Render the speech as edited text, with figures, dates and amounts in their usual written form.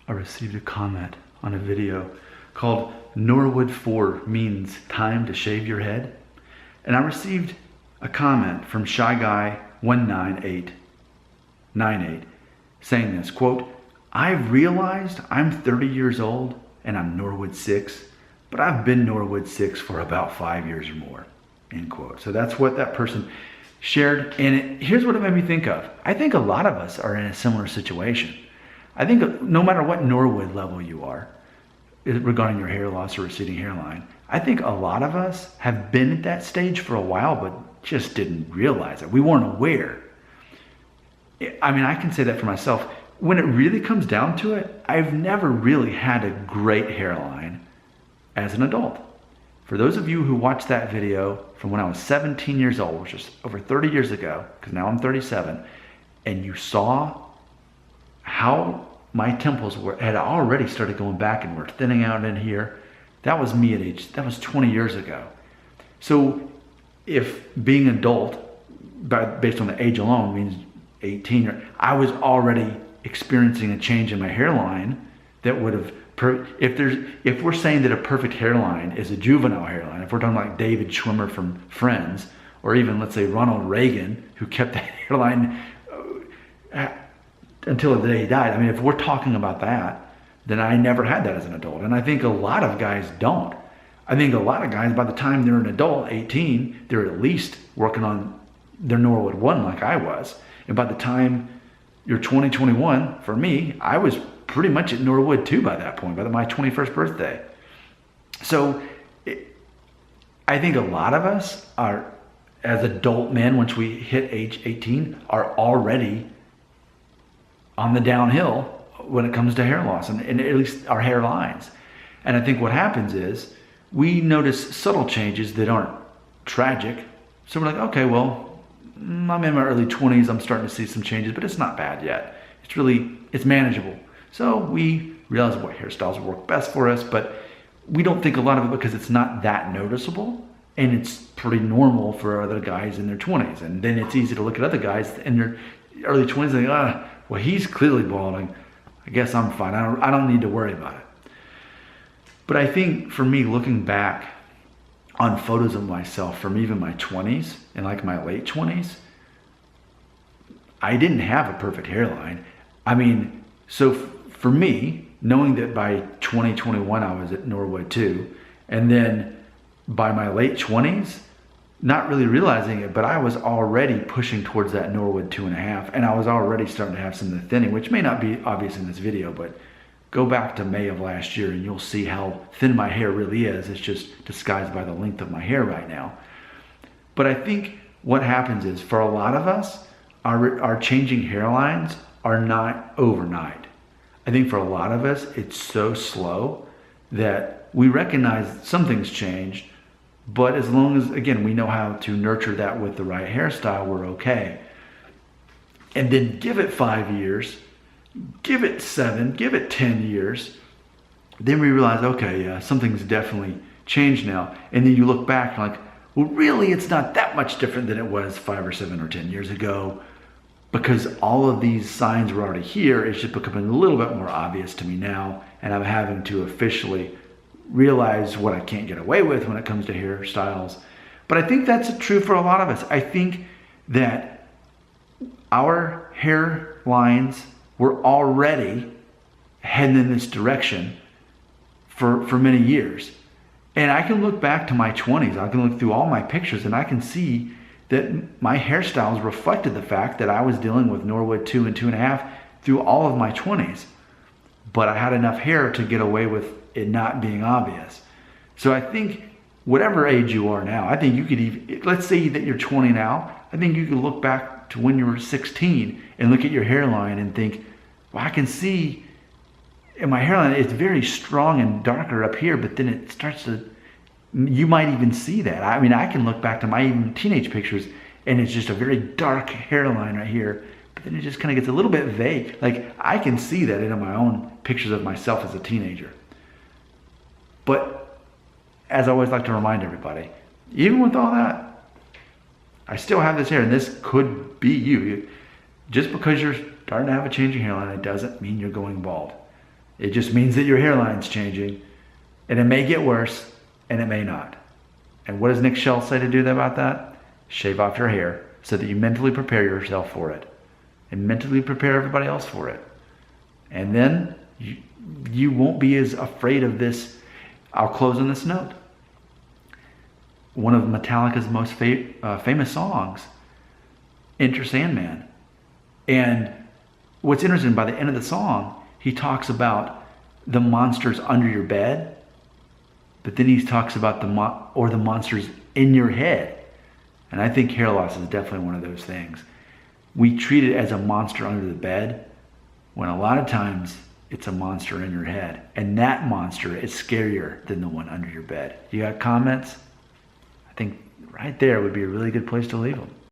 I received a comment on a video called Norwood 4 means time to shave your head. And I received a comment from Shy Guy 19898 saying this, quote, I've realized I'm 30 years old and I'm Norwood 6, but I've been Norwood 6 for about 5 years or more, end quote. So that's what that person shared. And here's what it made me think of. I think a lot of us are in a similar situation. I think no matter what Norwood level you are regarding your hair loss or receding hairline, I think a lot of us have been at that stage for a while, but just didn't realize it. We weren't aware. I mean, I can say that for myself. When it really comes down to it, I've never really had a great hairline as an adult. For those of you who watched that video from when I was 17 years old, which is over 30 years ago, because now I'm 37, and you saw how my temples had already started going back and were thinning out in here, that was me at age, that was 20 years ago. So if being an adult, based on the age alone, means 18, I was already experiencing a change in my hairline that would have, if we're saying that a perfect hairline is a juvenile hairline, if we're talking like David Schwimmer from Friends, or even let's say Ronald Reagan, who kept that hairline until the day he died. I mean, if we're talking about that, then I never had that as an adult. And I think a lot of guys don't. I think a lot of guys, by the time they're an adult, 18, they're at least working on their Norwood 1 like I was. And by the time you're 20, 21, for me, I was pretty much at Norwood 2 by that point, by my 21st birthday. So I think a lot of us are, as adult men, once we hit age 18, are already on the downhill when it comes to hair loss and at least our hairlines. And I think what happens is we notice subtle changes that aren't tragic. So we're like, okay, well, I'm in my early 20s, I'm starting to see some changes, but it's not bad yet. It's manageable. So we realize what hairstyles work best for us, but we don't think a lot of it because it's not that noticeable, and it's pretty normal for other guys in their 20s. And then it's easy to look at other guys in their early 20s and think, well, he's clearly balding. I guess I'm fine. I don't need to worry about it. But I think for me, looking back on photos of myself from even my 20s and like my late 20s, I didn't have a perfect hairline. I mean, so for me, knowing that by 2021 I was at Norwood 2, and then by my late 20s, not really realizing it, but I was already pushing towards that Norwood 2.5, and I was already starting to have some of the thinning, which may not be obvious in this video, but go back to May of last year and you'll see how thin my hair really is. It's just disguised by the length of my hair right now. But I think what happens is, for a lot of us, our changing hairlines are not overnight. I think for a lot of us, it's so slow that we recognize something's changed, but as long as, again, we know how to nurture that with the right hairstyle, we're okay. And then give it 5 years, give it 7, give it 10 years. Then we realize, okay, yeah, something's definitely changed now. And then you look back and like, well, really, it's not that much different than it was 5 or 7 or 10 years ago, because all of these signs were already here. It's just becoming a little bit more obvious to me now, and I'm having to officially realize what I can't get away with when it comes to hairstyles. But I think that's true for a lot of us. I think that our hairlines were already heading in this direction for many years. And I can look back to my 20s, I can look through all my pictures, and I can see that my hairstyles reflected the fact that I was dealing with Norwood 2 and 2.5 through all of my 20s. But I had enough hair to get away with it not being obvious. So I think whatever age you are now, I think you could even, let's say that you're 20 now, I think you could look back to when you were 16 and look at your hairline and think, well, I can see in my hairline, it's very strong and darker up here, but then it starts to, you might even see that. I mean, I can look back to my even teenage pictures and it's just a very dark hairline right here, but then it just kind of gets a little bit vague. Like, I can see that in my own pictures of myself as a teenager. But as I always like to remind everybody, even with all that, I still have this hair, and this could be you. Just because you're starting to have a changing hairline, it doesn't mean you're going bald. It just means that your hairline's changing, and it may get worse, and it may not. And what does Nick Schultz say to do about that? Shave off your hair so that you mentally prepare yourself for it, and mentally prepare everybody else for it. And then you won't be as afraid of this. I'll close on this note. One of Metallica's most famous songs, Enter Sandman. And what's interesting, by the end of the song, he talks about the monsters under your bed, but then he talks about the monsters in your head. And I think hair loss is definitely one of those things. We treat it as a monster under the bed, when a lot of times it's a monster in your head. And that monster is scarier than the one under your bed. You got comments? I think right there would be a really good place to leave them.